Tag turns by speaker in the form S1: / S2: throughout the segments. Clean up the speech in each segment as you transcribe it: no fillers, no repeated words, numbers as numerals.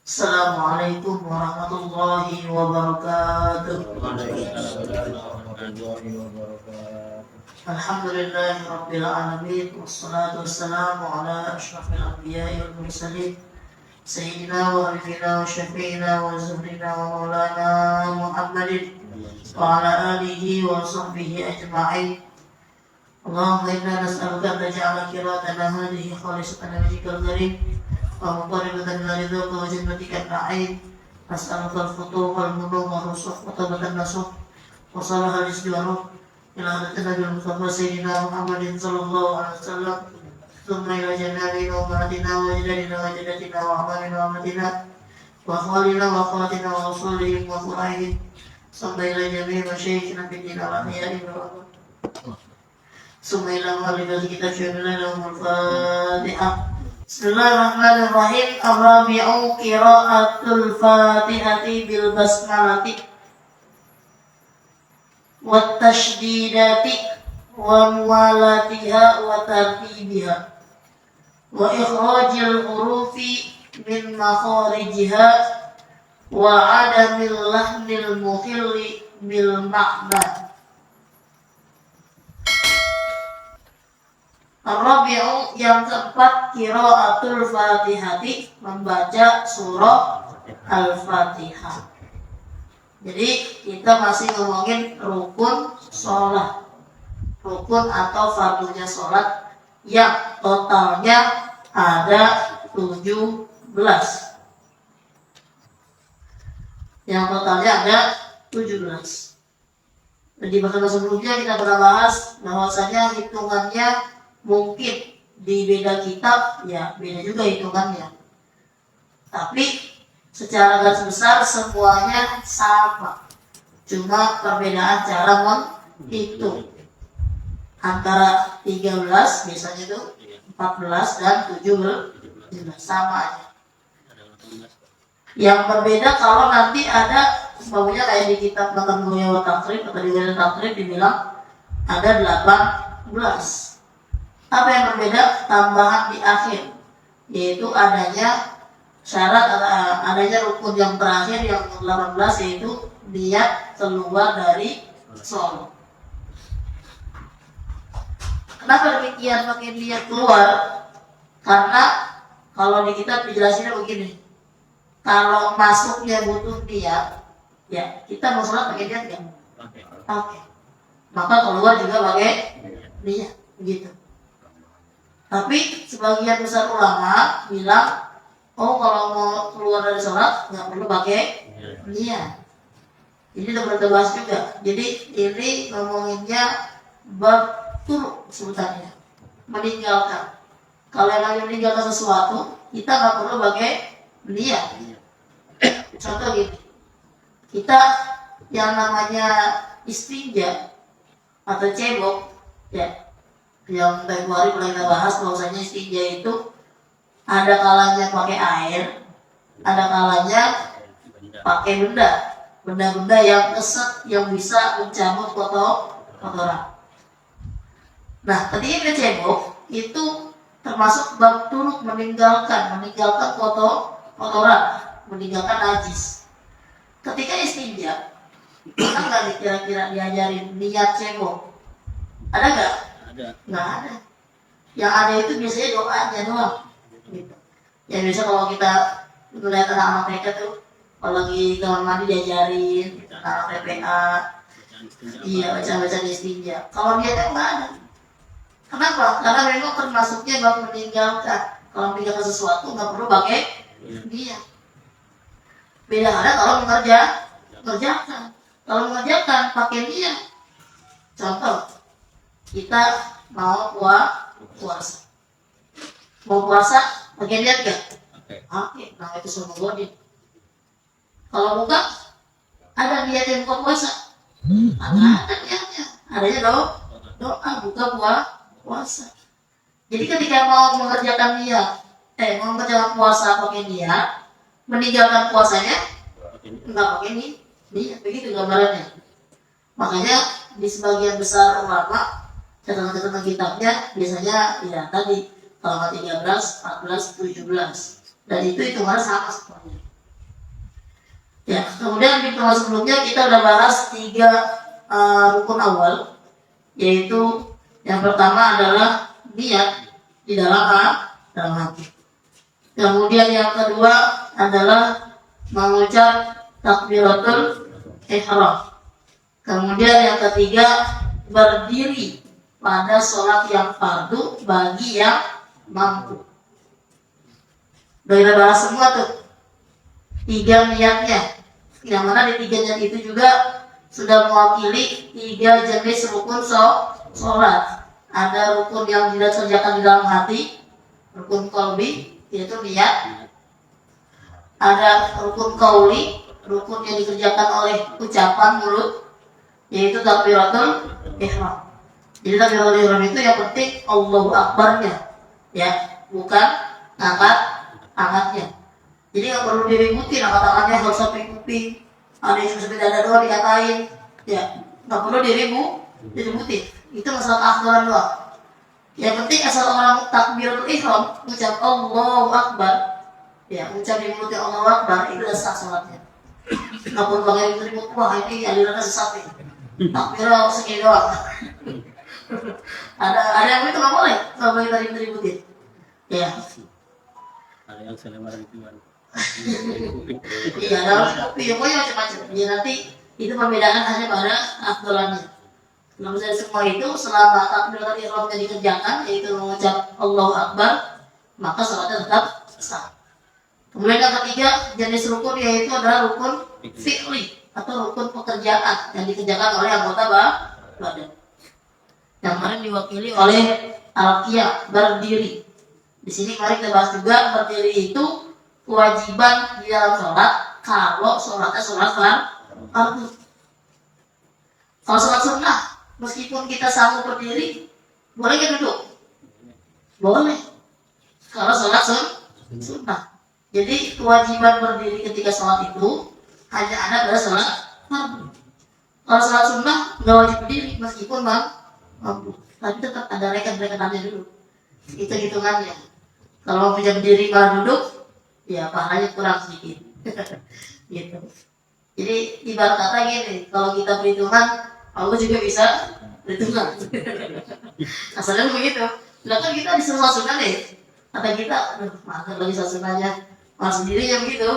S1: Assalamualaikum warahmatullahi wabarakatuh. Alhamdulillahi rabbil alamin, wassalatu wassalamu ala asyrafil anbiya'i wal mursalin sayyidina wa habibina wa syafi'ina wa zuhrina wa maulana Muhammadin wa ala alihi wa sahbihi ajma'in. Allahumma inna nas'aluka an taj'ala qiratana hadhihi khalisatan wajhikal karim wa muqarribatan ila ridhaka wa jannatika an-na'im. Nas'aluka al-futuh wal muluk wa rusuk wa tabatan nasuh wa salahal isdiwaruh ila hadatin Nabi Mustafa Sayyidina Muhammadin sallallahu alaihi wasallam thumma ila jannabina wa ma'adina wa jadadina wa jadatina wa amalina wa amatina wa akhwalina wa akhwatina wa rasulihim wa furahihim sampai ila jami'i masyayikhina fiddina wa ahya'i wa summa ila ma'alibati kitab syu'abila lahumul fatihah. Bismillahirrahmanirrahim. Ar-rabi'u qira'atul fatihati bil basmalati wat tasydidati wa muwalatiha wa tartibiha wa ikhrajil hurufi min makharijiha wa adamil lahnil mukhilli bil ma'na. Ar-rabi'u yang keempat, qiraatul fatihati, membaca surah Al-Fatihah. Jadi kita masih ngomongin rukun sholat, rukun atau fardunya sholat yang totalnya ada 17. Yang totalnya ada 17. Dan di bahasa sebelumnya kita pernah bahas bahwasanya hitungannya mungkin di beda kitab ya beda juga hitungannya, tapi secara garis besar semuanya sama, cuma perbedaan cara menghitung antara 13 biasanya itu 14 dan 17 sama aja. Yang berbeda kalau nanti ada sebabnya kayak di kitab Bahkan Mulia wa Takrib atau di Wira Takrib dibilang ada 18. Apa yang berbeda? Tambahan di akhir, yaitu adanya syarat, adanya rukun yang terakhir yang 18, yaitu niat keluar dari sholat. Kenapa demikian pakai niat keluar? Karena kalau di kitab dijelasinnya begini, kalau masuknya butuh niat, ya kita mau sholat pakai niat nggak? Oke. Maka keluar juga pakai niat, gitu. Tapi sebagian besar ulama bilang, oh kalau mau keluar dari sholat nggak perlu pakai niat. Ini udah pernah bahas juga. Jadi ini ngomonginnya bab turuk sebutannya, meninggalkan. Kalau yang meninggalkan sesuatu, kita nggak perlu pakai niat. Contoh gini, kita yang namanya istinja atau cebok, ya. Yang Februari mulai kita bahas bahwasanya istinja itu ada kalanya pakai air, ada kalanya pakai benda-benda yang keset yang bisa mencabut kotoran. Nah, ketika kita cebok itu termasuk bab turuk meninggalkan kotoran, meninggalkan najis. Ketika istinja, kita nggak kira-kira diajarin niat cebok, ada nggak? Nggak ada. Yang ada itu biasanya doanya doang gitu. Ya biasa kalau kita melihat anak-anak mereka tuh kalau lagi kamar mandi diajarin gitu, anak PPA iya baca-baca istinja. Kalau dia tuh nggak ada. Kenapa? Karena memang termasuknya bab meninggalkan. Kalau meninggalkan sesuatu nggak perlu pakai dia. Beda ada kalau mengerjakan. Kalau mengerjakan pakai dia. Contoh, kita mau puasa. Mau puasa pakai niat gak? Oke, nah itu semua godin. Kalau buka, ada niat yang buka puasa? Ada niatnya. Adanya doa buka puasa. Jadi ketika mau mengerjakan mau mengerjakan puasa pakai niat, meninggalkan puasanya enggak pakai niat. Begitu gambarannya. Makanya di sebagian besar ulama catatan kitabnya biasanya tadi halaman 13, 14, 17 dan itu hitungannya sama semuanya. Ya, kemudian di pertemuan sebelumnya kita udah bahas 3 rukun awal, yaitu yang pertama adalah niat di dalam hati. Kemudian yang kedua adalah mengucap takbiratul ihram. Kemudian yang ketiga berdiri pada sholat yang fardu bagi yang mampu. Udah kita bahas semua tuh 3 niatnya, yang mana di 3 niat itu juga sudah mewakili 3 jenis rukun sholat. Ada rukun yang dikerjakan di dalam hati, rukun qalbi, yaitu niat. Ada rukun qauli, rukun yang dikerjakan oleh ucapan mulut, yaitu takbiratul ihram. Jadi takbiratul ihram itu yang penting Allahu Akbarnya, ya, bukan angkat-angkatnya. Jadi nggak perlu diributin, angkat-angkatnya harus sampai kuping, ada yang sampai dada doang dikatain, ya, nggak perlu diributin. Itu masalah keafdalan doang. Yang penting asal orang takbiratul ihram, ucap Allahu Akbar, ya, ucap di mulutnya Allahu Akbar, itu udah sah sholatnya. Nggak perlu pakai ribut, wah ini alirannya sesat nih, takbirah segini doang. ada yang itu nggak boleh ributin, ya.
S2: Ada yang selebaran itu kan.
S1: Iya, dalam kopi, pokoknya macam-macam. Jadi nanti itu perbedaan hanya pada afdalannya. Kalau misalnya semua itu selama takbiratul ihramnya dikerjakan, yaitu mengucap Allahu Akbar, maka sholatnya tetap sah. Kemudian yang ketiga jenis rukun yaitu adalah rukun fi'li atau rukun pekerjaan yang dikerjakan oleh anggota badan. Yang kemarin diwakili oleh al-qiyam, berdiri. Di sini mari kita bahas juga berdiri itu kewajiban di dalam sholat kalau sholatnya sholat fardu. Kalau sholat sunnah, meskipun kita sanggup berdiri, boleh kita duduk? Boleh. Kalau sholat sunnah. Jadi kewajiban berdiri ketika sholat itu hanya ada pada sholat fardu. Kalau sholat sunnah nggak wajib berdiri meskipun mampu, tapi tetap ada rekan-rekanannya dulu. Itu hitungannya. Kalau mau bisa berdiri malah duduk, ya pahalanya kurang sedikit. Gitu. Jadi ibarat kata gini, kalau kita perhitungan, Allah juga bisa perhitungan. Asalnya begitu. Lah kan kita disuruh sunnah deh. Kata kita, aduh, makan lagi sunnahnya, malah sendirinya begitu.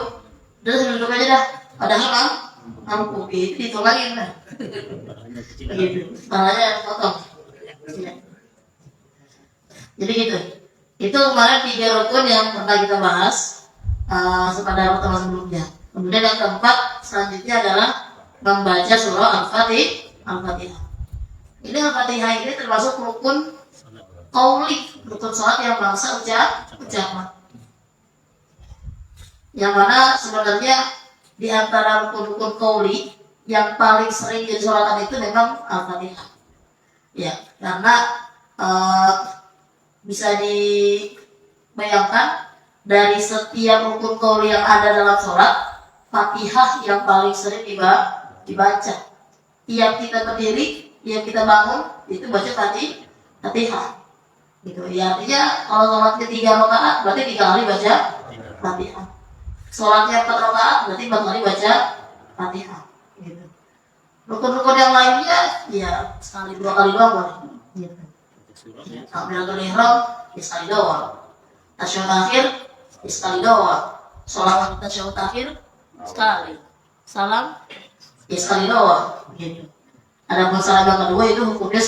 S1: Udah duduk aja dah. Padahal mampu, itu ditolongin dah. Gitu. Pahalanya potong. Ya. Jadi gitu. Itu kemarin 3 rukun yang pernah kita bahas pada pertemuan sebelumnya. Kemudian yang keempat selanjutnya adalah membaca surah Al-Fatihah. Ini Al-Fatihah ini termasuk rukun qauli, rukun sholat yang bangsa ucapan. Yang mana sebenarnya di antara rukun-rukun qauli yang paling sering jadi sholatan itu memang Al-Fatihah. Ya, karena bisa dibayangkan dari setiap rukun qauli yang ada dalam sholat, Fatihah yang paling sering dibaca. Tiap kita berdiri, tiap kita bangun, itu baca Fatihah. Gitu. Ya, artinya kalau sholatnya 3 rakaat, berarti 3 kali baca Fatihah. Sholatnya 4 rakaat, berarti 4 kali baca Fatihah. Gitu. Rukun-rukun yang lainnya, ya sekali 2 kali doang boleh. Gitu. Takbiratul ihram ya sekali doang. Tasyahud akhir ya sekali doang. Sholawat tasyahud akhir sekali. Salam ya sekali doang. Gitu. Adapun salam yang kedua itu hukumnya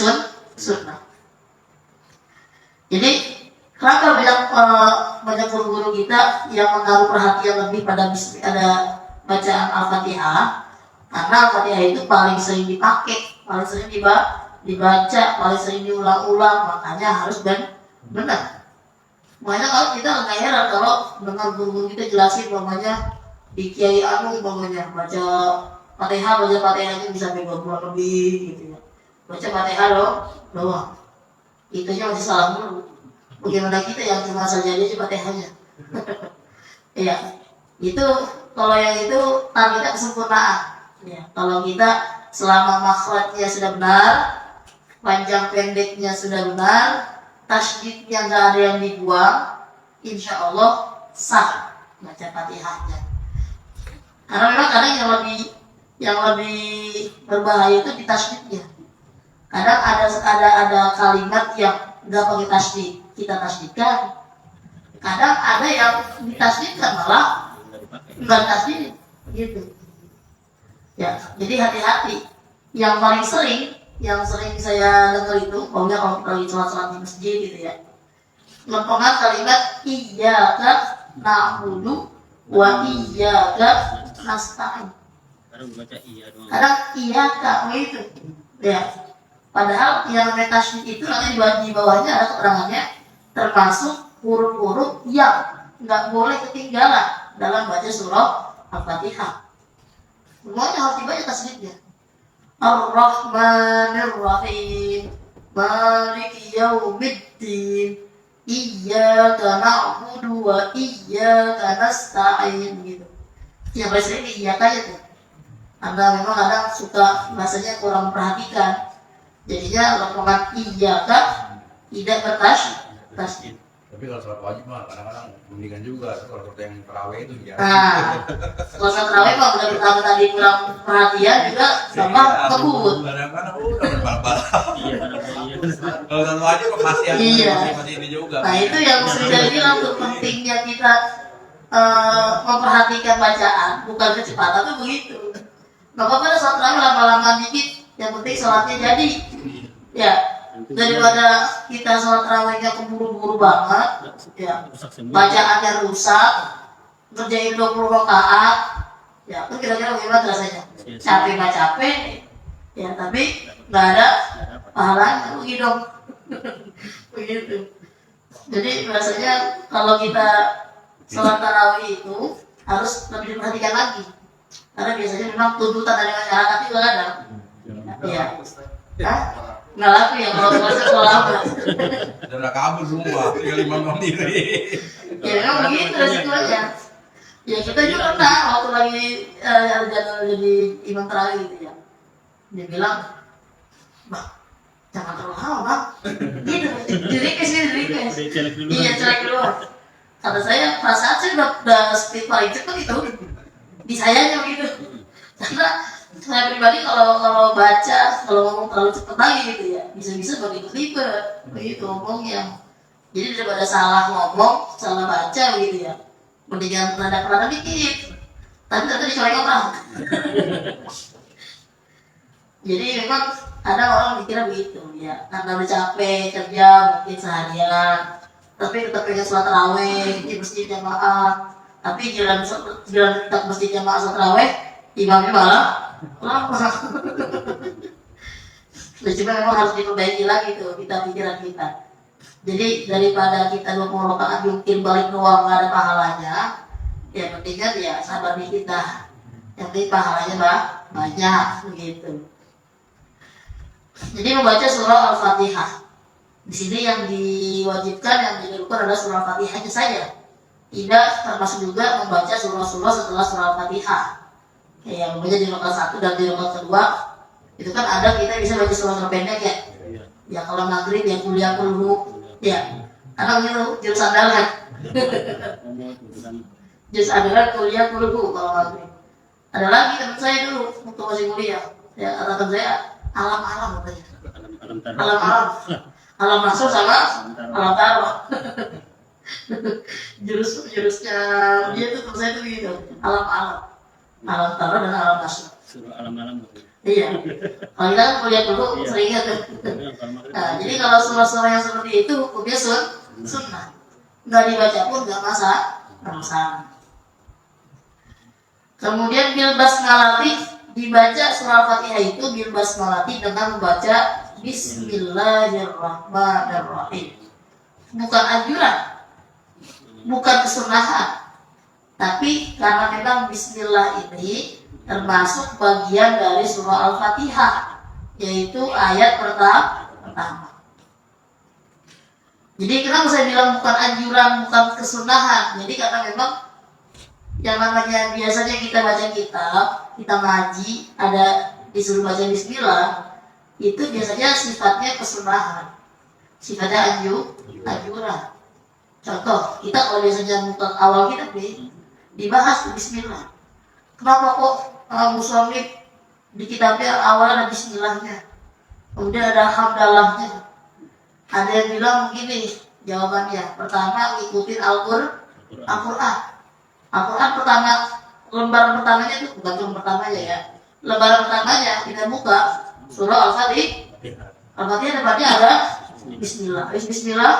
S1: sunnah. Jadi kenapa banyak guru-guru kita yang menaruh perhatian lebih pada bacaan Al-Fatihah? Karena Al-Fatihah itu paling sering dipakai, paling sering dibaca, paling sering diulang-ulang, makanya harus benar. Makanya kalau kita nggak heran kalau dengar guru-guru kita jelasin namanya di Kiai Anu namanya baca Fatihahnya bisa sampai 2 bulan lebih gitu ya. Baca Fatihah doang. Itunya masih salah dulu. Bagaimana kita yang cuma saja Fatihahnya. Iya. Itu kalau yang itu tanda kesempurnaan. Ya, kalau kita selama makhrajnya sudah benar, panjang pendeknya sudah benar, tasydidnya nggak ada yang dibuang, insya Allah sah baca Fatihahnya. Karena memang kadang yang lebih berbahaya itu di tasdidnya. Kadang ada kalimat yang nggak pakai tasdid, kita tasdidkan. Kadang ada yang ditasdidkan malah
S2: nggak dipakai.
S1: nggak tasdid, gitu. Ya, jadi hati-hati. Yang sering saya dengar itu, pokoknya kalau kita lagi sholat di masjid gitu ya, merupakan kalimat iyyaka na'budu wa iyyaka nasta'in.
S2: Kadang baca iya doang.
S1: Kadang iyyaka itu, ya. Padahal yang namanya tasydid itu nanti di bawahnya ada keterangannya, termasuk huruf-huruf yang nggak boleh ketinggalan dalam baca surah Al-Fatihah. Semuanya harus dibaca tasydidnya. Ar-Rahmanir Rahim, Maliki Yaumiddin, Iyyaka na'budu wa iyyaka nasta'in, gitu. Yang paling sering di iyyaka aja tuh. Anda memang kadang suka bahasanya kurang memperhatikan. Jadinya rombongan iyyaka tidak bertasydid.
S3: Tapi kalau sholat wajib mah kadang-kadang mendingan juga kalau sholat yang tarawih itu ya.
S1: Nah, kalau sholat tarawih mah udah pertama tadi kurang perhatian juga sama kebut.
S3: Kadang-kadang udah berbalap.
S2: Iya, kadang iya.
S3: Kalau sholat wajib masih yang
S1: Iya.
S3: masih ini juga.
S1: Nah itu yang sering saya bilang tuh, pentingnya kita memperhatikan bacaan, bukan kecepatan tuh begitu. Gak apa-apa sholat tarawih lama-lama dikit, yang penting sholatnya jadi. Ya, daripada kita sholat tarawihnya keburu-buru banget, ya,
S2: Rusak semua.
S1: bacaannya rusak, ngerjain 20 rakaat, ya, itu kira-kira bagaimana rasanya? Capek nggak capek, ya, tapi nggak ada pahalanya, begitu dong. Begitu. Jadi biasanya kalau kita sholat tarawih itu harus lebih diperhatikan lagi, karena biasanya memang tuntutan dari masyarakat juga ada. Iya. Hah? Nggak laku ya kalau puasa kalau lama.
S3: Dan udah kabur semua, tinggal 5 menit ini.
S1: Ya memang begitu resikonya. Ya kita juga pernah waktu lagi jadi imam tarawih gitu ya. Dia bilang, "Bang, jangan terlalu lama, Bang." Gitu, di-request.
S2: Celek dulu.
S1: Iya, celek dulu. Kata saya, perasaan saya udah speed paling cepat itu. Di sayanya begitu. Karena saya pribadi kalau baca, kalau ngomong terlalu cepat lagi gitu ya, bisa-bisa berlibat-libat begitu ngomongnya. Jadi daripada salah ngomong, salah baca gitu ya, mendingan rada-rada dikit, tapi ternyata dicolek orang. Jadi memang ada orang mikirnya begitu ya, karena udah capek kerja mungkin seharian, tapi tetap pengen sholat tarawih di masjid jamaah, tapi jalan ke masjid jamaah sholat tarawih, imamnya malah lama. Nah, cuma memang harus diperbaiki lagi tuh pikiran kita. Jadi daripada kita 20 rakaat mungkin balik doang nggak ada pahalanya, ya mendingan ya sabar dikit dah. Yang penting pahalanya banyak begitu. Jadi membaca surah Al-Fatihah. Di sini yang diwajibkan, yang dilakukan adalah surah Al-Fatihahnya saja. Tidak termasuk juga membaca surah-surah setelah surah Al-Fatihah. Yang membaca di rakaat 1 dan di rakaat kedua itu kan ada kita bisa baca surah pendek ya. Ya kalau maghrib ya kuliah dulu ya. Karena begitu jurus andalan. Jurus andalan kuliah dulu kalau maghrib. Ada lagi teman saya dulu waktu masih kuliah. Ya katakan saya alam-alam katanya. Alam-alam. Alam masuk sama alam taruh. Jurusnya dia tuh teman saya tuh gitu. Alam-alam. Alam taruh dan alam masuk.
S2: Suruh alam-alam.
S1: Iya. Kalau kita kan kuliah dulu seringnya tuh. Nah, jadi kalau surah-surah yang seperti itu hukumnya sunnah. Nggak dibaca pun nggak masalah. Kemudian bil basmalati, dibaca surah Al-Fatihah itu bil basmalati dengan membaca Bismillahirrahmanirrahim. Bukan anjuran, bukan kesunahan, tapi karena memang Bismillah ini termasuk bagian dari surah Al-Fatihah, yaitu ayat pertama. Jadi kenapa saya bilang bukan anjuran, bukan kesunahan? Jadi karena memang yang namanya biasanya kita baca kitab, kita ngaji, ada disuruh baca Bismillah, itu biasanya sifatnya kesunahan, sifatnya anjuran. Contoh, kita kalau biasanya buka awal kitab dibahas Bismillah. kenapa kok musonif di kitabnya awalnya ada bismillahnya, kemudian ada hamdalahnya? Ada yang bilang begini jawabannya. Pertama, ngikutin Al-Quran. Al-Quran pertama, lembaran pertamanya itu bukan cuma pertamanya ya. Lembaran pertamanya kita buka surah Al-Fatihah. Al-Fatihah depannya ada Bismillah. Bismillah,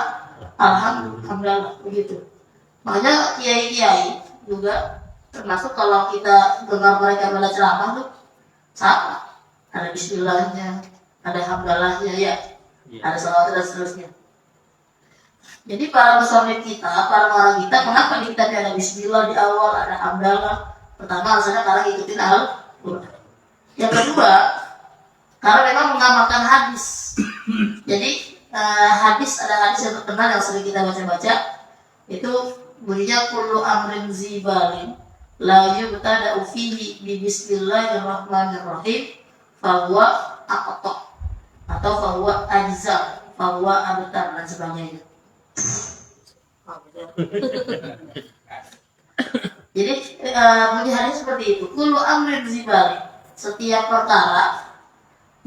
S1: Alhamdulillah, begitu. Makanya kiai-kiai juga termasuk kalau kita dengar mereka pada ceramah tuh sama. Ada Bismillahnya, ada Hamdallahnya ya, ada salawat dan seterusnya. Jadi para musonif kita, para orang kita, kenapa di kitabnya ada Bismillah di awal, ada Hamdallah? Pertama alasannya karena ngikutin Al-Quran. Yang kedua, karena memang mengamalkan hadis. Jadi hadis, ada hadis yang terkenal yang sering kita baca-baca, itu bunyinya kullu amrin zibalin la yubtada'u fihi bi bismillahirrahmanirrahim fahuwa aqta atau fahuwa ajza fahuwa abtar dan sebagainya. Jadi bunyi hadis seperti itu. Kullu amrin zibalin, setiap perkara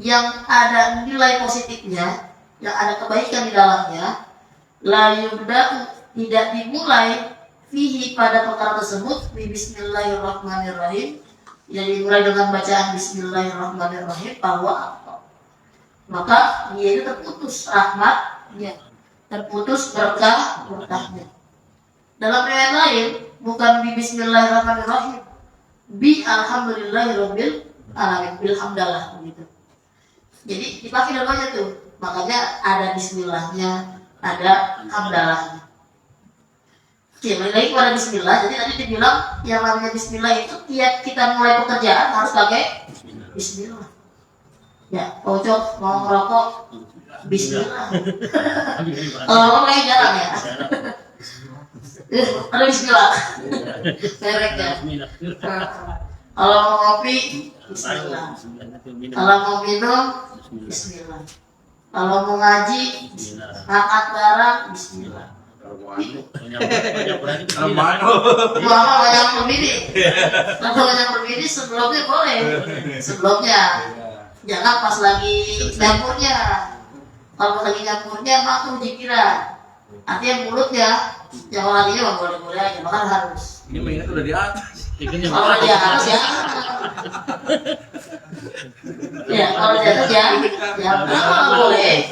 S1: yang ada nilai positifnya, yang ada kebaikan di dalamnya, la yubda'u, tidak dimulai fihi pada perkara tersebut bi bismillahirrahmanirrahim, tidak dimulai dengan bacaan bismillahirrahmanirrahim, bahwa maka dia itu terputus rahmatnya, terputus berkahnya. Dalam riwayat lain bukan bi bismillahirrahmanirrahim, bi alhamdulillahirabbil alamin, bil hamdalah begitu. Jadi dipakai dua-duanya tuh. Makanya ada bismillahnya, ada hamdalahnya. Oke, balik lagi kepada bismillah. Jadi tadi dibilang yang namanya bismillah itu tiap kita mulai pekerjaan harus pakai bismillah. Ya, pojok mau ngerokok bismillah. Kalau kayak jarang ya. Ada bismillah. Mereknya. Kalau mau ngopi bismillah. Kalau mau minum bismillah. Kalau mau ngaji angkat barang bismillah. Banyak berbeda sebelumnya boleh. Sebelumnya jangan pas lagi dapurnya. Kalau pas lagi dapurnya makruh dikira. Artinya mulutnya, yang lainnya boleh-boleh aja, bahkan harus.
S3: Ini mainnya udah di atas.
S1: Kalau di atas ya. Ya kalau di atas ya malah boleh.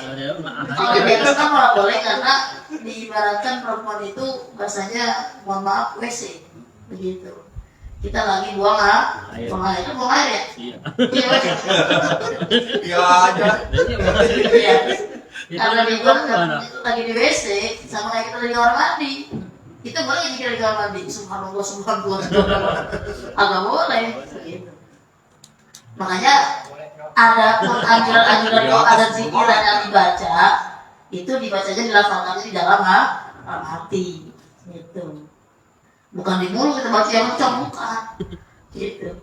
S1: Kalau di atas kan malah boleh karena diibaratkan perempuan itu bahasanya mohon maaf WC begitu. Kita lagi buang air itu buang air ya.
S3: Iya aja.
S1: Iya. Karena di luar lagi di WC sama kayak kita lagi kamar mandi. Kita boleh jika di kamar mandi. Subhanallah. Agak boleh begitu. Makanya ada pun anjuran doa dan zikiran yang dibaca itu dibacanya dilafalkannya di dalam hati gitu. Bukan di mulut kita baca yang kencang, bukan gitu.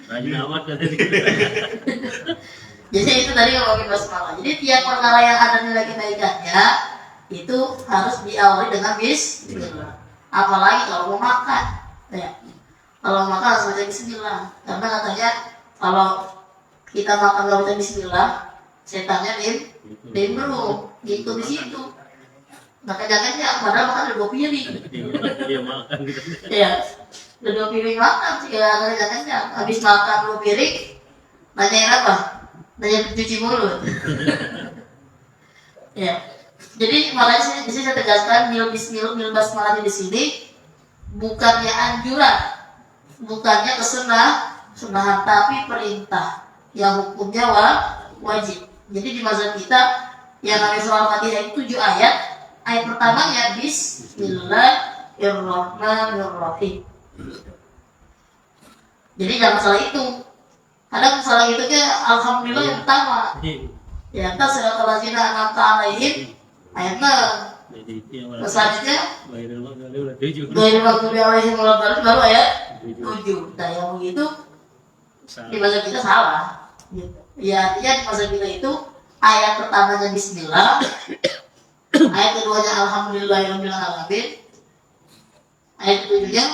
S2: Rajin amat kan tadi.
S1: Jadi itu tadi ngomongin basmalah. Jadi tiap perkara yang ada nilai kebaikannya itu harus diawali dengan bismillah. Apalagi kalau mau makan, ya. Kalau makan harus baca bismillah. Karena katanya kalau kita makan nggak baca bismillah, setannya nimbrung gitu di situ. Maka jangan padahal makan udah 2 piring.
S2: Iya makan gitu.
S1: Iya, udah 2 piring makan sih ya, jangan habis makan 2 piring, nanyain apa? Nanya cuci mulut. Ya, jadi makanya di sini saya tegaskan mil basmalah di sini bukannya anjuran, bukannya kesunahan, tapi perintah yang hukumnya wajib. Jadi di mazhab kita yang namanya surah Al-Fatihah itu 7 ayat. Ayat pertamanya Bismillahirrahmanirrahim. Jadi jangan salah itu. Kadang salah itu ke Alhamdulillah yang pertama. Ya entah suratul ladzina an'amta 'alaihim ayat 6. Selanjutnya Ghairil maghdubi 'alaihim waladdallin baru ayat 7. Nah yang begitu di mazhab kita salah. Ya artinya di mazhab kita itu ayat pertamanya Bismillah, ayat keduanya Alhamdulillahirabbil alamin, ayat ketujuhnya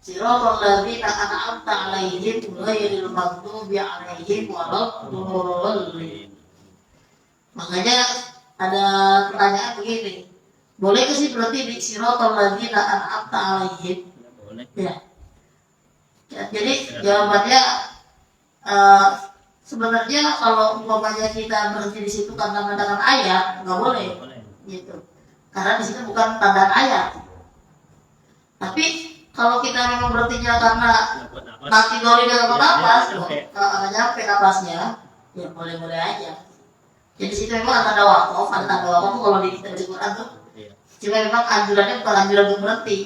S1: Siratal ladzina an'amta 'alaihim ghairil maghdubi 'alaihim waladdallin. Makanya ada pertanyaan begini, boleh ke sih berarti di siratal ladzina an'amta 'alaihim?
S2: Boleh.
S1: Ya. Jadi jawabannya sebenarnya kalau umpamanya kita berhenti di situ karena menggunakan ayat nggak boleh, gitu. Karena di situ bukan tanda ayat. Tapi kalau kita memang berhentinya karena nanti doli dengan napas, nggak nyampe napasnya, ya boleh-boleh aja. Jadi situ memang ada tanda wakaf, kalau di kita baca Quran tuh. Cuma memang anjurannya bukan anjuran untuk berhenti,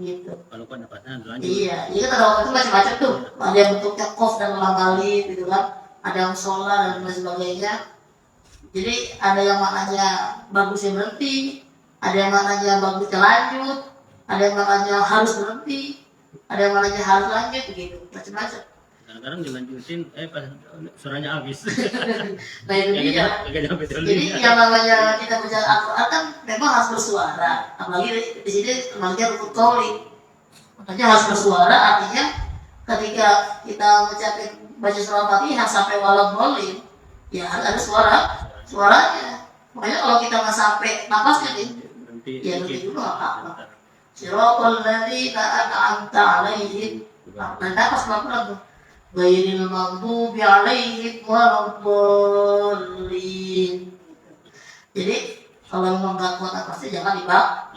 S1: gitu.
S2: Kalau kan napasnya lanjut.
S1: Iya, jadi kan tanda wakaf itu macam-macam tuh. Ada yang bentuknya kof dan ulang kali, gitu kan. Ada yang sholat dan lain sebagainya. Jadi ada yang maknanya bagusnya berhenti, ada yang maknanya bagusnya lanjut, ada yang maknanya harus berhenti, ada yang maknanya harus lanjut, begitu, macam-macam.
S2: Kadang-kadang dilanjutin, pas suaranya habis.
S1: Nah itu dia. Jadi yang namanya kita baca Al-Quran kan memang harus bersuara, apalagi di sini namanya rukun qauli. Makanya harus bersuara, artinya ketika kita baca surah Fatihah sampai waladhdallin, ya harus ada suaranya. Makanya kalau kita nggak sampai napasnya nih, ya berhenti dulu nggak apa-apa. Siratal ladzina an'amta 'alaihim, nah napas pelan-pelan tuh. Ghairil maghdubi 'alaihim waladdallin. Jadi kalau memang nggak kuat napasnya jangan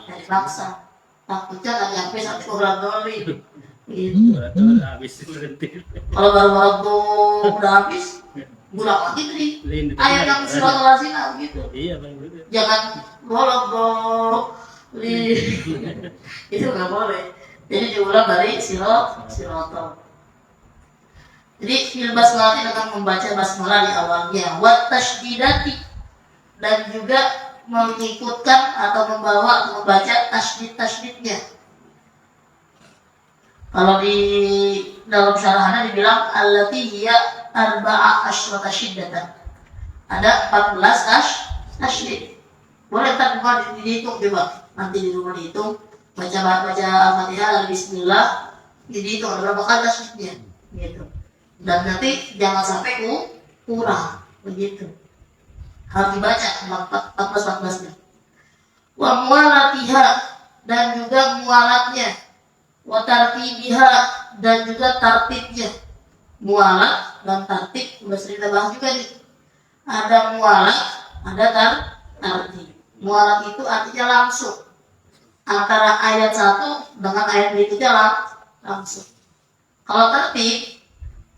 S1: dipaksa. Takutnya nggak nyampe sampai waladhdallin. Gitu.
S2: Habis berhenti.
S1: Kalau baru udah habis, bulan lagi nih. Ayat yang siratal ladzina gitu.
S2: Iya, Bang, betul.
S1: Jangan waladhdallin. Itu nggak boleh. Jadi diulang dari siratal. Jadi fil basmalah dengan membaca basmalah di awalnya, wat tasydidati, dan juga mengikutkan atau membaca tasydidnya. Kalau di dalam syarahannya dibilang allati hiya arba'a asyrata syiddatan. Ada 14 tasydid. Boleh tak dihitung coba. Nanti di rumah dihitung, baca Al-Fatihah lalu bismillah, dihitung ada berapa kali tasydidnya, gitu. Dan nanti jangan sampai kurang, begitu. Harus dibaca 14-14-nya. Wa mualatiha, dan juga mualatnya. Wa tartibiha, dan juga tartibnya. Mualat dan tartib udah sering kita bahas juga nih. Ada mualat, ada tartib. Mualat itu artinya langsung antara ayat 1 dengan ayat berikutnya langsung. Kalau tertib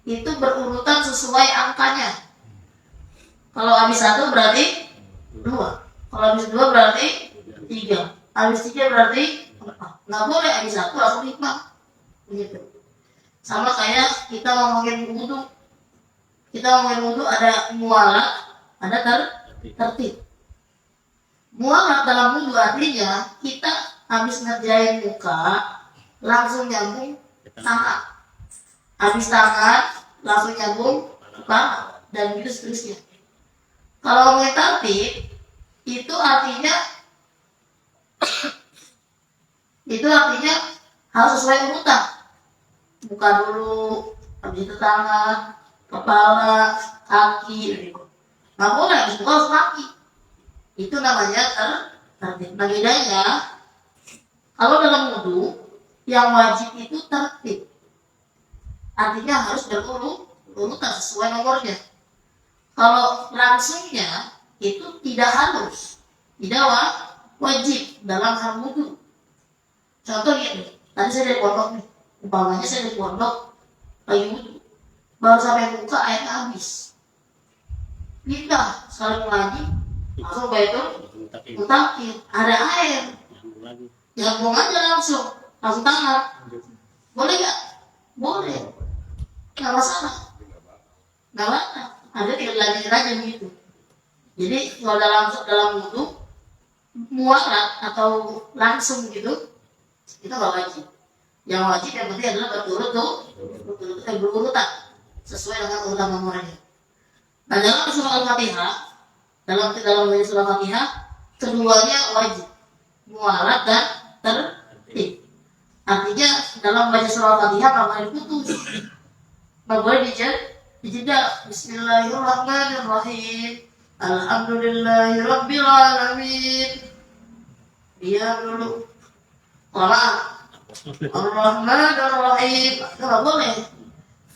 S1: itu berurutan sesuai angkanya. Kalau habis 1 berarti 2, kalau habis 2 berarti 3, habis 3 berarti 4. Nggak boleh habis 1 langsung 5, begitu. Sama kayak kita ngomongin wudu. Kita ngomongin wudu ada mualat, ada tertib. Mualat dalam wudu artinya kita habis ngerjain muka langsung nyambung tangan. Habis tangan langsung nyambung kepala dan gitu seterusnya. Kalau ngomongin tertib itu artinya harus sesuai urutan. Buka dulu, habis itu tangan, kepala, kaki, gitu. Nggak boleh habis buka harus kaki. Itu namanya tertib. Nah bedanya kalau dalam wudu yang wajib itu tertib. Artinya harus berurutan sesuai nomornya. Kalau langsungnya itu tidak harus, tidak wajib dalam hal wudu. Contoh gini, tadi saya dari pondok nih, umpamanya saya dari pondok lagi wudu, baru sampai muka airnya habis, pindah sekali lagi, langsung itu mutakin, ada air, nyambung aja langsung tangan, boleh nggak? Boleh. Nggak masalah, nggak apa-apa. Ada tinggal dilanjutin aja begitu. Jadi kalau dalam wudu mualat atau langsung gitu itu nggak wajib. Yang wajib yang penting adalah berurutan sesuai dengan urutan nomornya. Nah dalam surah Al-Fatihah, dalam baca surah Al-Fatihah keduanya wajib, mualat dan tertib. Artinya dalam baca surah Al-Fatihah nggak boleh diputus, nggak boleh dijeda. Bismillahirrahmanirrahim. Alhamdulillahirabbil alamin. Dia dulu. Orang Ar-Rahmanir-Rahim. Itu nggak boleh.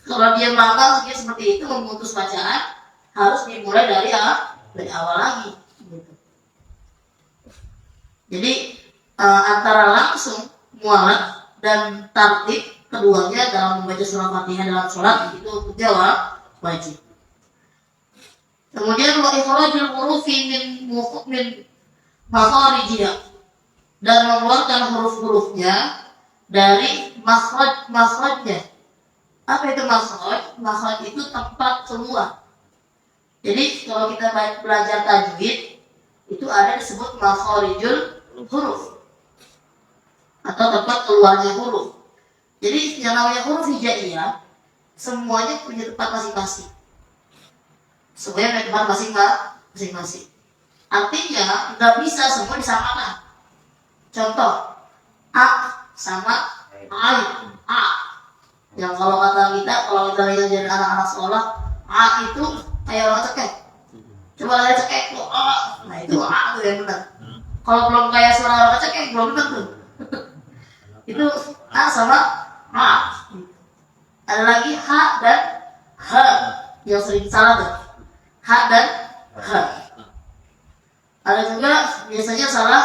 S1: Kalau dia melanggar seperti itu memutus bacaan, harus dimulai dari awal lagi. Gitu. Jadi antara langsung mualat dan tartib keduanya dalam membaca surah Fatihah dalam sholat itu jawab wajib. Kemudian wa ikhrajul hurufi min makharijiha, dan mengeluarkan huruf-hurufnya dari makhrajnya. Apa itu makhraj? Makhraj itu tempat keluar. Jadi kalau kita belajar tajwid itu ada disebut makharijul huruf atau tempat keluarnya huruf. Jadi yang namanya huruf hijaiyah semuanya punya tempat masing-masing. Semuanya punya tempat masing-masing. Artinya nggak bisa semua disamakan. Contoh, a sama alif, a. Yang kalau kata kita, kalau kita lihat jadi anak-anak sekolah, a itu kayak orang cekek. Coba lihat cekek, tuh a. Nah itu a tuh yang benar. Kalau belum kayak suara orang cekek, belum benar tuh. Itu a sama a. Ada lagi h dan h yang sering salah tuh. H dan h. Ada juga biasanya salah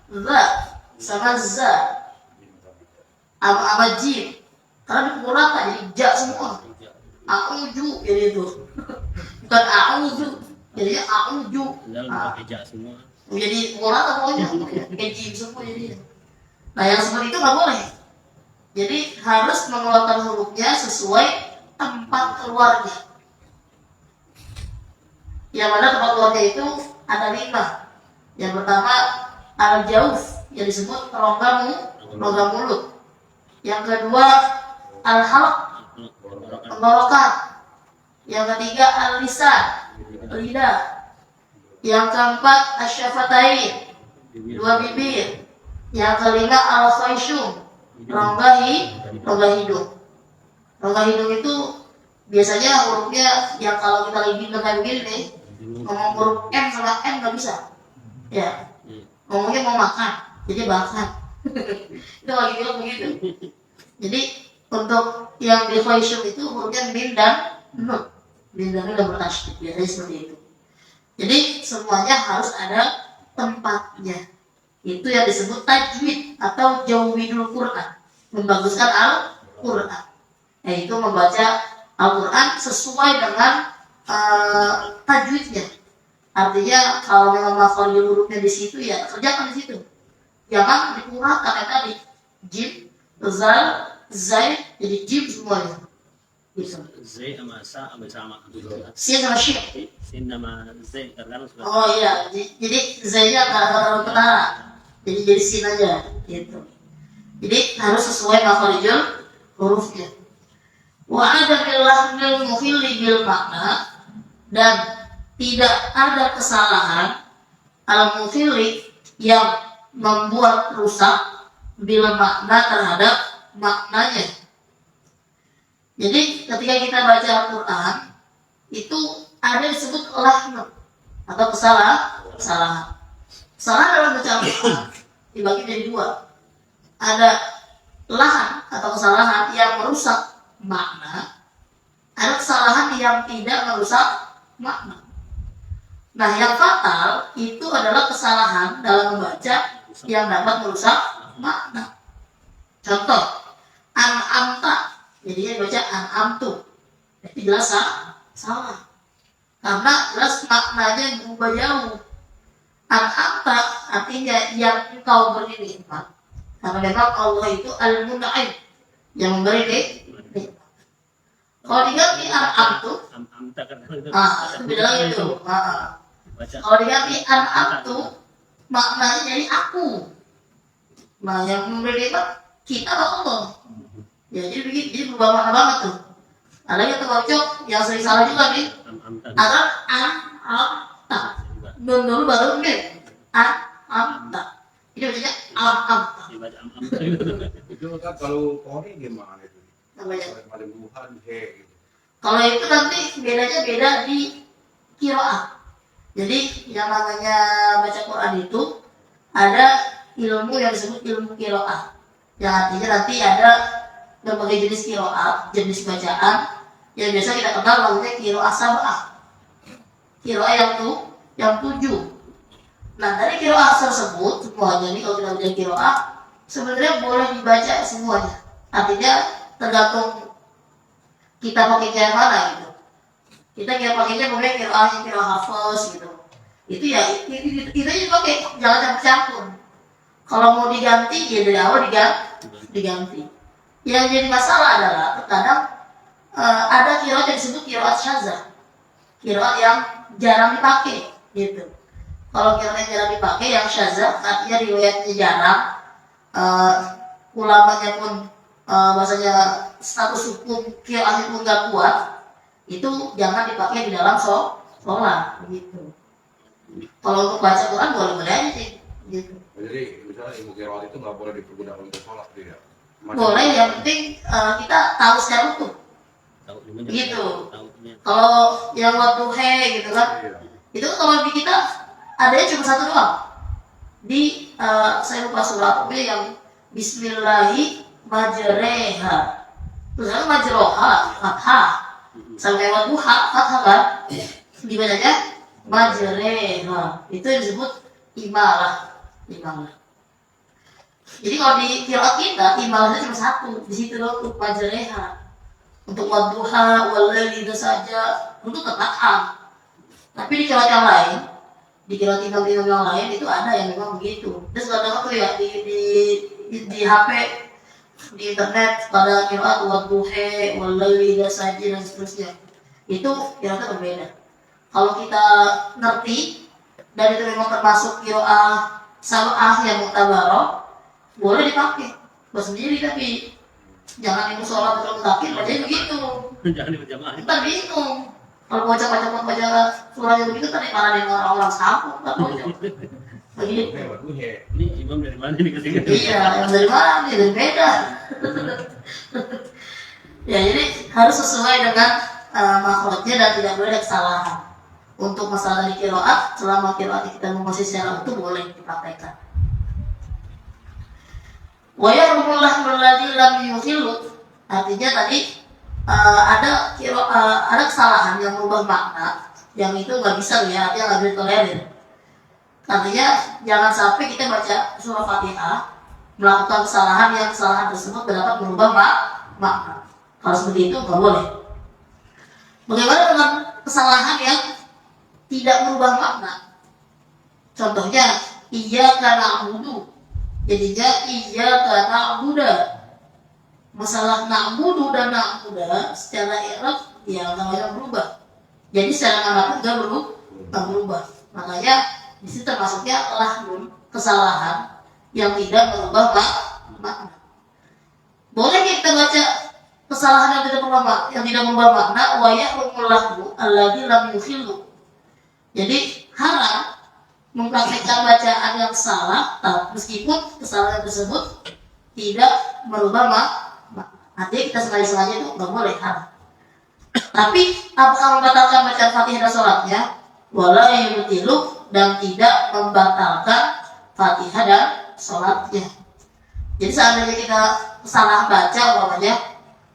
S1: za sama za sama jim. Karena dipukul rata jadi ja semua. A'udzu jadi itu. Bukan a'udzu, jadinya a'udzu.
S2: Pakai ja semua.
S1: Jadi pukul rata pokoknya. Pakai jim semua jadinya. Nah yang seperti itu nggak boleh. Jadi harus mengeluarkan hurufnya sesuai tempat keluarnya. Yang mana tempat keluarnya itu ada 5. Yang pertama al-jauf, yang disebut rongga mulut. Yang kedua al-halq, tenggorokan. Yang ketiga al-lisan, lidah. Yang keempat asyafatain, 2 bibir. Yang kelima al-khayshum, rongga hidung. Rongga hidung itu biasanya hurufnya yang kalau kita lagi bilang kayak begini nih, ngomong huruf M sama N nggak bisa. Ya, ngomongnya mau makan, jadi makan. Itu lagi bilang begitu. Jadi untuk yang di khayshum itu hurufnya min dan nun. Min dan nun udah bertasydid, biasanya seperti itu. Jadi semuanya harus ada tempatnya. Itu yang disebut tajwid atau jawwidul Quran, membaguskan Al-Quran, yaitu membaca Al-Quran sesuai dengan tajwidnya. Artinya kalau memang makhraj hurufnya di situ ya kerjakan di situ. Jangan dikurang kayak tadi. Jim, zal, zai jadi jim semuanya. Bisa.
S2: Z sama sa sama.
S1: Sin sama shin.
S2: Sin sama Z terkadang sudah.
S1: Oh iya, jadi zainya nggak terlalu ketara. Jadi sin aja gitu. Jadi harus sesuai makhrajul hurufnya. Wa ada lahmil muhilli bil makna, dan tidak ada kesalahan al-muhilli yang membuat rusak bil makna terhadap maknanya. Jadi ketika kita baca Al-Quran itu ada disebut lahm atau kesalahan. Kesalahan dalam baca Al-Quran dibagi jadi 2. Ada lahan atau kesalahan yang merusak makna, ada kesalahan yang tidak merusak makna. Nah yang fatal itu adalah kesalahan dalam membaca yang dapat merusak makna. Contoh, an'amta, jadinya baca an'amtu, itu jelas salah, karena jelas maknanya berubah jauh. An'amta artinya yang engkau beri nikmat, karena memang Allah itu al-mun'im, yang memberi nikmat. Kalau diganti an'amtu, itu beda lagi tuh. Kalau diganti an'amtu, maknanya jadi aku. Nah yang memberi nikmat kita atau Allah. Ya jadi begitu, jadi berubah makna banget tuh. Ada yang terkocok, yang sering salah juga nih. Ada an-amta, nun dulu baru nih. An-amta. Ini bacanya am.
S2: Dibaca am-am.
S3: Itu kan kalau kori gimana itu?
S1: Namanya.
S3: Paling Tuhan he gitu.
S1: Kalau itu nanti bedanya beda di qiraah. Jadi yang namanya baca Quran itu ada ilmu yang disebut ilmu qiraah. Yang artinya nanti ada berbagai jenis qiraah, jenis bacaan yang biasa kita kenal namanya qiraah sab'ah. Qiraah yang 7. Nah, dari qiraah tersebut semuanya ini kalau kita baca qiraah sebenarnya boleh dibaca semuanya. Artinya tergantung kita pakai yang mana gitu. Kita pakainya boleh qiraah hafaz gitu. Itu ya itu dipakai, jangan campur. Kalau mau diganti ya dari awal diganti. Yang jadi masalah adalah terkadang ada qiraat yang disebut qiraat syadzah. Qiraat yang jarang dipakai gitu. Kalau qiraat yang jarang dipakai yang syadzah artinya riwayatnya jarang, ulamanya pun bahasanya status hukum qiraatnya pun gak kuat, itu jangan dipakai di dalam sholat gitu. Kalau untuk baca Quran boleh-boleh aja sih gitu.
S3: Jadi misalnya ilmu qiraat itu nggak boleh dipergunakan untuk sholat tidak?
S1: Boleh, yang penting kita tahu secara utuh
S2: Tahu gimana?
S1: gitu.
S2: Tahunya.
S1: Kalau yang wadduha gitu kan,
S3: Iya.
S1: itu kalau di kita adanya cuma satu doang. Di saya lupa surah apa yang Bismillahi majreha. Terus ada majroha, fathah. Sampai wadduha, fathah kan? Dibacanya majreha. Itu yang disebut imalah. Jadi kalau di qiraat kita imalahnya cuma satu, di situ loh untuk majreha. Untuk wadduha, walaili itu saja untuk tetap. Tapi di qiraat yang lain, di qiraat imam yang lain itu ada yang memang begitu. Terus kadang tuh ya di HP, di internet pada qiraat wadduha, walaili itu saja dan seterusnya. Itu qiraatnya berbeda. Kalau kita ngerti dan itu memang termasuk qiraah sab'ah yang muktabarah, boleh dipakai buat sendiri, tapi jangan itu sholat betul takir bacanya begitu.
S2: Jangan berjamaah.
S1: Ntar bingung kalau baca surahnya begitu, tadi mana dengan orang-orang sambung nggak baca begitu.
S3: Waduh he.
S2: Ini imam dari mana nih kesini?
S1: Iya, yang dari mana nih, dari beda. Ya, jadi harus sesuai dengan makhrajnya dan tidak boleh ada kesalahan. Untuk masalah dari qiraat, selama qiraat kita menguasai secara utuh boleh dipraktekkan. Wa yarumullah alladzi lam yukhillu, artinya tadi ada kesalahan yang merubah makna, yang itu nggak bisa ya, artinya nggak bisa tolerir. Artinya jangan sampai kita baca surah Fatihah melakukan kesalahan yang kesalahan tersebut dapat merubah makna. Kalau seperti itu nggak boleh. Bagaimana dengan kesalahan yang tidak merubah makna? Contohnya iyyaka na'budu, jadinya iyyaka na'budu. Masalah na'budu dan na'budu secara i'rab ya namanya berubah. Jadi secara nama pun nggak berubah. Makanya di situ termasuknya lahnun, kesalahan yang tidak merubah makna. Boleh kita baca kesalahan yang tidak merubah makna, wa ya'rumul lahnu alladzi lam yukhillu. Jadi haram mempraktikkan bacaan yang salah, meskipun kesalahan tersebut tidak merubah makna. Artinya kita sengaja itu nggak boleh, haram. Tapi apakah membatalkan bacaan Fatihah dan sholatnya? Wala yubtilu, dan tidak membatalkan Fatihah dan sholatnya. Jadi seandainya kita salah baca, umpamanya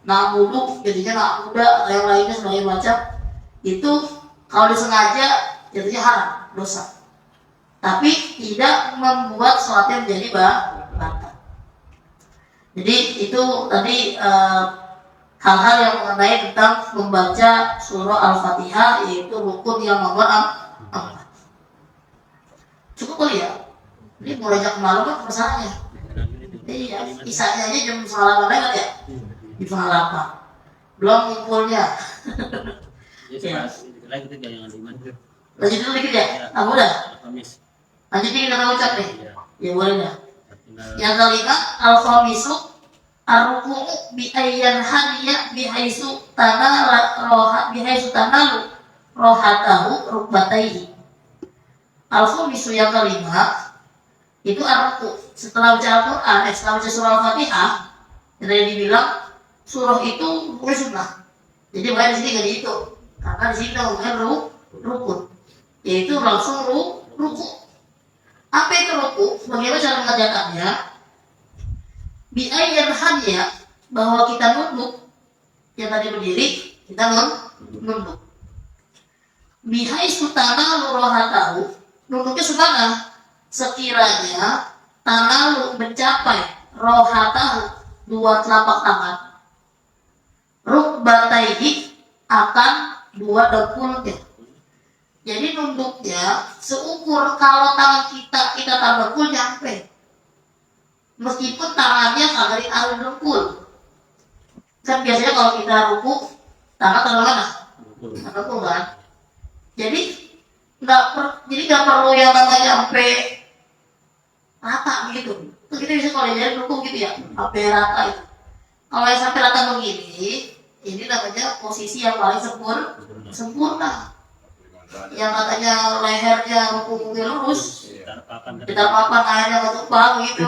S1: na'budu, jadinya na'budu atau yang lainnya sebagai macam, itu kalau disengaja jadinya haram, dosa. Tapi tidak membuat sholatnya menjadi batal. Jadi itu tadi hal-hal yang mengenai tentang membaca surah Al-Fatihah, yaitu rukun yang nomor 4. Cukup kali ya? Ini mulai jam malam kan masalahnya. Iya, isanya aja jam 9 lewat ya? Di 8. Belum ngumpulnya.
S2: Ya, lagi kita jangan iman.
S1: Lanjut dulu dikit ya? Udah?
S2: Kamis.
S1: Lanjut dikit kita ucap nih?
S2: Iya.
S1: Ya boleh dah.
S2: Tinggal
S1: Yang kelima, al-khamisu ar-ruku'u bi ayyan hadiya bihaisu tanalu rohatahu rukbataihi. Al-khamisu yang kelima, itu arku. Setelah baca Al-Quran, setelah baca surah Al-Fatihah, yang dibilang surah itu bukan sunnah. Jadi makanya di sini nggak dihitung, karena di sini kita ngomongin rukun, yaitu langsung ruku. Apa itu ruku? Bagaimana cara mengerjakannya? Bi'ayyan hanya bahwa kita nunduk, yang tadi berdiri, kita nunduk. Bihai sutana lurohatahu, nunduknya sebagaimana? Sekiranya tanah mencapai rohatahu, dua telapak tangan, rukbataihi akan dua dengkulnya. Jadi nunduknya seukur kalau tangan kita taruh dengkul nyampe, meskipun tangannya kagak ditaruh dengkul. Kan biasanya kalau kita ruku tangan taruh mana? Dengkul kan. Jadi nggak perlu yang namanya sampai rata gitu. Itu kita bisa kalau jadi ruku gitu ya, sampai rata itu. Kalau yang sampai rata begini, ini namanya posisi yang paling sempurna. Yang katanya lehernya punggungnya lurus, tidak papan airnya nggak tumpah gitu.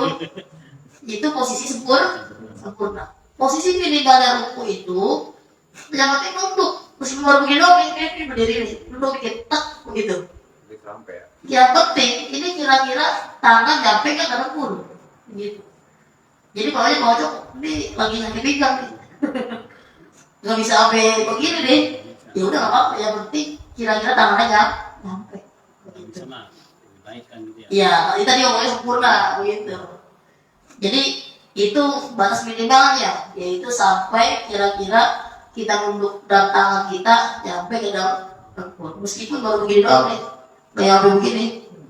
S1: Itu posisi sempurna. Posisi minimalnya ruku itu yang penting nunduk. Meskipun baru begini dong, ini berdiri nih, nunduk dikit, tak begitu. Yang penting ini kira-kira tangan nyampe nggak ke dengkul, gitu. Jadi pokoknya mau cok, ini lagi sakit pinggang nih, nggak bisa sampai begini deh. Ya udah nggak apa-apa, yang penting kira-kira tangannya nyampe. Begitu. Ya, tadi ngomongnya sempurna, begitu. Jadi itu batas minimalnya, yaitu sampai kira-kira kita nunduk dan tangan kita nyampe ke dalam dengkul. Meskipun baru begini doang nih, kayak sampai begini,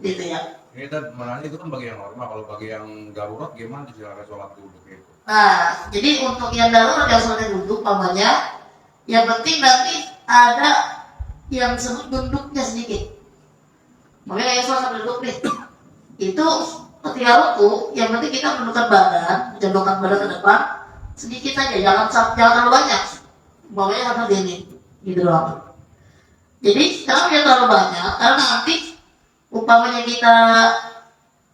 S1: gitu ya.
S3: Ini kan menanya itu kan bagi yang normal, kalau bagi yang darurat gimana cara sholat duduk itu?
S1: Nah, jadi untuk yang darurat yang sholat duduk, namanya, yang penting nanti ada yang disebut duduknya sedikit. Makanya yang sholat sambil duduk nih, itu ketika ruku, yang penting kita menundukkan badan, menjondokkan badan ke depan sedikit saja, jangan terlalu banyak. Bawahnya sama gini, gitu doang. Jadi kalau dia terlalu banyak, karena nanti umpamanya kita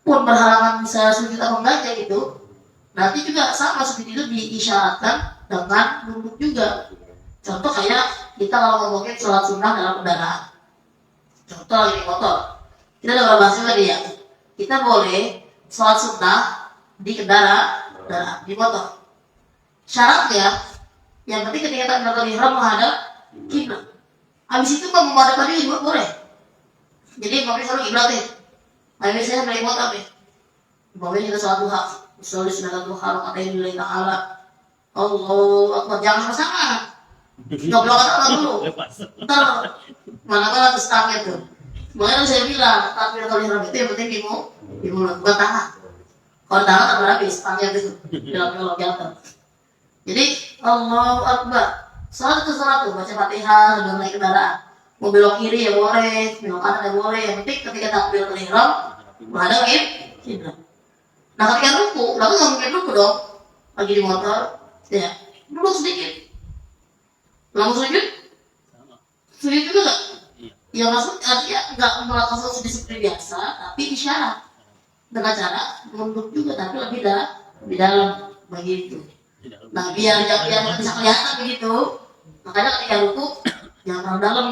S1: pun berhalangan bisa sujud atau enggak gitu, nanti juga sama sujud itu diisyaratkan dengan duduk juga. Contoh kayak kita kalau ngomongin sholat sunnah dalam kendaraan. Contoh lagi di motor, kita udah bahas tadi ya. Kita boleh sholat sunnah di kendaraan di motor. Syaratnya yang penting ketika kita melakukan ihram menghadap kiblat. Habis itu mau menghadap juga boleh. Jadi mau misalnya kiblat nih. Habis saya naik motor nih. Mau kita sholat duha, misalnya sunat duha, katain lillahi ta'ala. Allahu Akbar, jangan sama-sama. Ngobrol kata dulu. Ntar mana-mana terus tangan tuh. Makanya saya bilang, takbir kali ihram itu yang penting di mulut, bukan tangan. Kalau tangan tak habis, tangan itu dalam jatuh. Jadi Allahu Akbar, sholat itu sholat tuh, baca Fatihah sebelum naik kendaraan. Mau belok kiri ya boleh, belok kanan ya boleh. Yang penting ketika takbir ihram menghadap kiblat. Nah ketika ruku, lalu nggak mungkin ruku dong, lagi di motor, ya duduk sedikit. Lalu sujud juga nggak? Ya maksud artinya nggak melakukan sujud seperti biasa, tapi isyarat dengan cara nunduk juga, tapi lebih dalam begitu. Nah biar bisa kelihatan begitu, makanya ketika ruku jangan terlalu dalam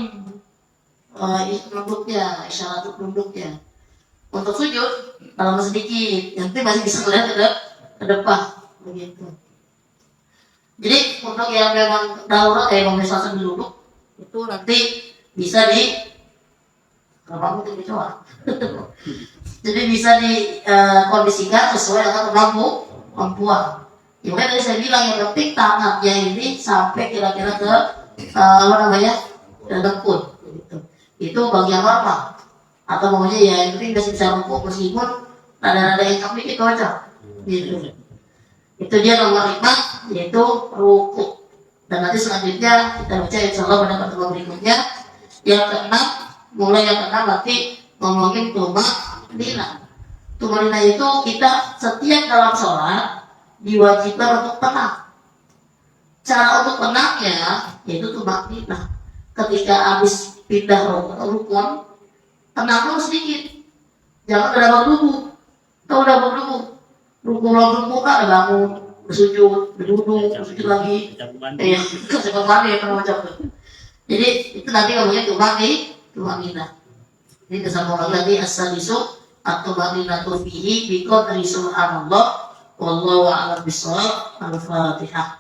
S1: nunduknya, isyarat untuk nunduknya. Untuk sujud dalam sedikit, nanti masih bisa kelihatan ke depan begitu. Jadi untuk yang memang darurat kayak misalnya duduk itu nanti bisa kalau kamu coba. Jadi bisa dikondisikan sesuai dengan kemampuan. Ya makanya tadi saya bilang yang penting tangannya ini sampai kira-kira ke dengkul gitu. Itu bagian normal. Atau maunya ya yang penting masih bisa ruku meskipun rada-rada yang dikit aja gitu. Itu dia nomor 5, yaitu ruku. Dan nanti selanjutnya kita baca insyaallah pada pertemuan berikutnya. Yang keenam, mulai yang keenam nanti ngomongin tumanina. Tumanina itu kita setiap dalam sholat diwajibkan untuk tenang. Cara untuk tenangnya yaitu tumanina. Ketika habis pindah rukun, tenang dulu sedikit. Jangan berdampak dulu. Kalau udah ruku kan ada bangun, bersujud, berduduk, bersujud lagi. Cepat mandi ya kalau macam itu. Jadi itu nanti ngomongnya tumanina. Ini kesambungan lagi as-sadisu at-tumaninatu fihi bi qadri subhanallah wallahu a'lam bishawab. Al-Fatihah.